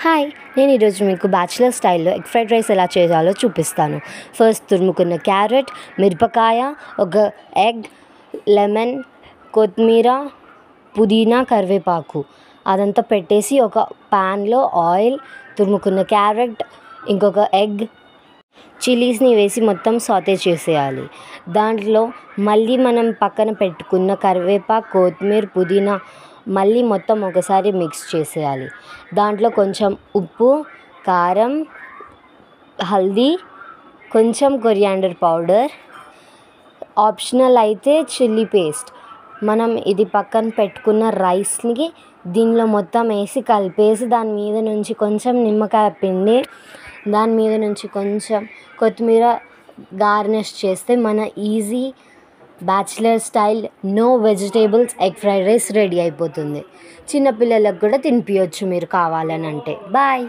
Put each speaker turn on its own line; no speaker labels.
Hi! నేను ఈరోజు మీకు బ్యాచిలర్ స్టైల్‌లో ఎగ్ ఫ్రైడ్ రైస్ ఎలా చేయాలో చూపిస్తాను. ఫస్ట్ తురుముకున్న క్యారెట్, మిరపకాయ, ఒక ఎగ్, లెమన్, కొత్తిమీర, పుదీనా, కరివేపాకు అదంతా పెట్టేసి ఒక పాన్‌లో ఆయిల్, తురుముకున్న క్యారెట్, ఇంకొక ఎగ్, చిల్లీస్‌ని వేసి మొత్తం సాటే చేసేయాలి. దాంట్లో మళ్ళీ మనం పక్కన పెట్టుకున్న కరివేపాకు, కొత్తిమీర, పుదీనా మళ్ళీ మొత్తం ఒకసారి మిక్స్ చేసేయాలి. దాంట్లో కొంచెం ఉప్పు, కారం, హల్దీ, కొంచెం కొరియాండర్ పౌడర్, ఆప్షనల్ అయితే చిల్లీ పేస్ట్. మనం ఇది పక్కన పెట్టుకున్న రైస్‌ని దీనిలో మొత్తం వేసి కలిపేసి దాని మీద నుంచి కొంచెం నిమ్మకాయ పిండి, దాని మీద నుంచి కొంచెం కొత్తిమీర గార్నిష్ చేస్తే మన easy bachelor style no vegetables egg fried rice ready అయిపోతుంది. చిన్నపిల్లలకు కూడా తినిపించవచ్చు మీరు కావాలని అంటే. బాయ్.